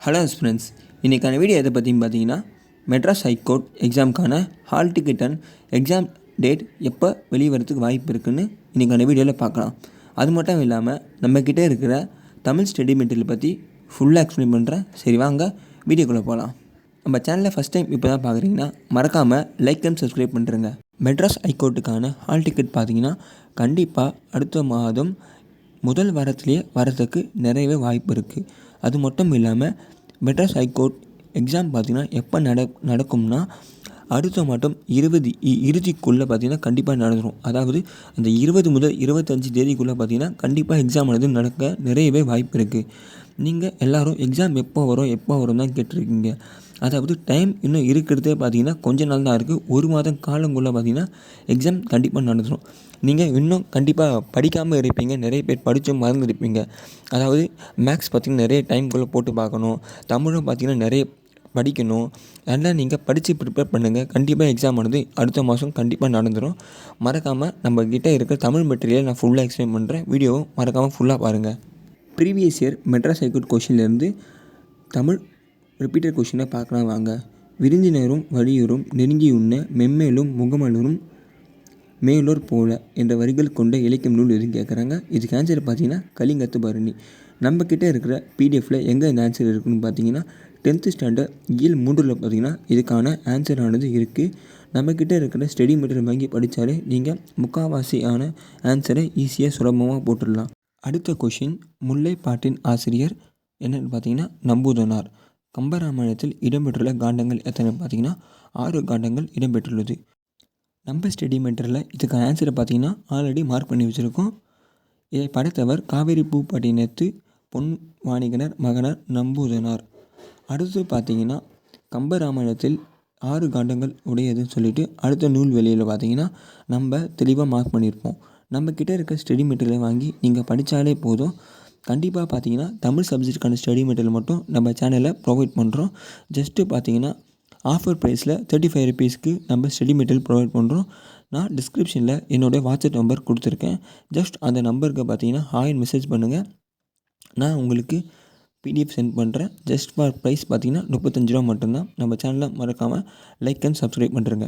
Hello friends, இன்றைக்கான video எதை பற்றின்னு பார்த்தீங்கன்னா, மெட்ராஸ் ஹைகோர்ட் எக்ஸாமுக்கான hall ticket and exam date எப்போ வெளிவரத்துக்கு வாய்ப்பு இருக்குதுன்னு இன்றைக்கான வீடியோவில் பார்க்கலாம். அது மட்டும் இல்லாமல் நம்மக்கிட்ட இருக்கிற தமிழ் ஸ்டடி மெட்டீரியல் பற்றி ஃபுல்லாக எக்ஸ்பிளைன் பண்ணுறேன். சரி வாங்க வீடியோக்குள்ளே போகலாம். நம்ம சேனலில் ஃபஸ்ட் டைம் இப்போ தான் பார்க்குறீங்கன்னா மறக்காமல் லைக் அண்ட் சப்ஸ்கிரைப் பண்ணுறேங்க. மெட்ராஸ் ஹைகோர்ட்டுக்கான ஹால் டிக்கெட் பார்த்தீங்கன்னா கண்டிப்பாக அடுத்த மாதம் முதல் வாரத்திலேயே வரதுக்கு நிறையவே வாய்ப்பு இருக்குது. அது மட்டும் இல்லாமல் மெட்ராஸ் ஹைகோர்ட் எக்ஸாம் பார்த்திங்கன்னா எப்போ நடக்கும்னா அடுத்த மாதம் இறுதிக்குள்ளே பார்த்திங்கன்னா கண்டிப்பாக நடந்துடும். அதாவது அந்த 20 முதல் 25 தேதிக்குள்ளே பார்த்திங்கன்னா கண்டிப்பாக எக்ஸாம் நடக்க நிறையவே வாய்ப்பு இருக்குது. நீங்கள் எல்லோரும் எக்ஸாம் எப்போ வரும் தான் கேட்டிருக்கீங்க. அதாவது டைம் இன்னும் இருக்கிறதே பார்த்திங்கன்னா கொஞ்ச நாள் தான் இருக்குது. ஒரு மாதம் காலங்குள்ளே பார்த்திங்கன்னா எக்ஸாம் கண்டிப்பாக நடந்துடும். நீங்கள் இன்னும் கண்டிப்பாக படிக்காமல் இருப்பீங்க, நிறைய பேர் படித்தும் மறந்துருப்பீங்க. அதாவது மேக்ஸ் பார்த்திங்கன்னா நிறைய டைம்குள்ளே போட்டு பார்க்கணும், தமிழும் பார்த்திங்கன்னா நிறைய படிக்கணும். அதெல்லாம் நீங்கள் படித்து ப்ரிப்பேர் பண்ணுங்கள். கண்டிப்பாக எக்ஸாம் அடுத்த மாதம் கண்டிப்பாக நடந்துடும். மறக்காமல் நம்மக்கிட்ட இருக்கிற தமிழ் மெட்டீரியல் நான் ஃபுல்லாக எக்ஸ்பிளைன் பண்ணுறேன். வீடியோவும் மறக்காமல் ஃபுல்லாக பாருங்கள். ப்ரீவியஸ் இயர் மெட்ராஸ் ஹைகோர்ட் கொஷின்லேருந்து தமிழ் ரிப்பீட்டட் கொஷினை பார்க்கலாம் வாங்க. விருந்தினரும் வலியுறும் நெருங்கி உண்ண மென்மேலும் முகமலரும் மேலோர் போல என்ற வரிகள் கொண்ட இலக்கியம் நூல் எதுவும் கேட்குறாங்க. இதுக்கு ஆன்சர் பார்த்தீங்கன்னா கலிங்கத்து பரணி. நம்மக்கிட்ட இருக்கிற பிடிஎஃப்பில் எங்கே இந்த ஆன்சர் இருக்குதுன்னு பார்த்தீங்கன்னா 10th ஸ்டாண்டர்ட் இயல் 3 பார்த்தீங்கன்னா இதுக்கான ஆன்சர் ஆனது இருக்குது. நம்மக்கிட்ட இருக்கிற ஸ்டடி மெட்டீரியல் வாங்கி படித்தாலே நீங்கள் முக்கால்வாசியான ஆன்சரை ஈஸியாக சுலபமாக போட்டுடலாம். அடுத்த கொஷின், முல்லை பாட்டின் ஆசிரியர் என்னென்னு பார்த்தீங்கன்னா நம்பூதனார். கம்பராமாயணத்தில் இடம்பெற்றுள்ள காண்டங்கள் எத்தனை பார்த்தீங்கன்னா 6 காண்டங்கள் இடம்பெற்றுள்ளது. நம்ம ஸ்டடி மெட்டீரியலில் இதுக்கான ஆன்சரை பார்த்தீங்கன்னா ஆல்ரெடி மார்க் பண்ணி வச்சுருக்கோம். இதை படைத்தவர் காவேரி பூப்பட்டினத்து பொன் வாணிகனர் மகனார் நம்பூதனார். அடுத்து பார்த்தீங்கன்னா கம்பராமாயணத்தில் 6 காண்டங்கள் உடையதுன்னு சொல்லிட்டு அடுத்த நூல் வெளியில் பார்த்தீங்கன்னா நம்ம தெளிவாக மார்க் பண்ணியிருப்போம். நம்மக்கிட்ட இருக்க ஸ்டடி மெட்டீரியலை வாங்கி நீங்கள் படித்தாலே போதும். கண்டிப்பாக பார்த்தீங்கன்னா தமிழ் சப்ஜெக்ட்டுக்கான ஸ்டடி மெட்டீரியல் மட்டும் நம்ம சேனலில் ப்ரொவைட் பண்ணுறோம். ஜஸ்ட்டு பார்த்தீங்கன்னா ஆஃபர் ப்ரைஸில் 35 ருபீஸ்க்கு நம்ம ஸ்டடி மெட்டீரியல் ப்ரொவைட் பண்ணுறோம். நான் டிஸ்கிரிப்ஷனில் என்னுடைய வாட்ஸ்அப் நம்பர் கொடுத்துருக்கேன். ஜஸ்ட் அந்த நம்பருக்கு பார்த்தீங்கன்னா ஹாய்னு மெசேஜ் பண்ணுங்கள். நான் உங்களுக்கு பிடிஎஃப் சென்ட் பண்ணுறேன். ஜஸ்ட் ஃபார் ப்ரைஸ் பார்த்தீங்கன்னா 35 ரூபா மட்டும்தான். நம்ம சேனலை மறக்காமல் லைக் அண்ட் சப்ஸ்கிரைப் பண்ணுறேங்க.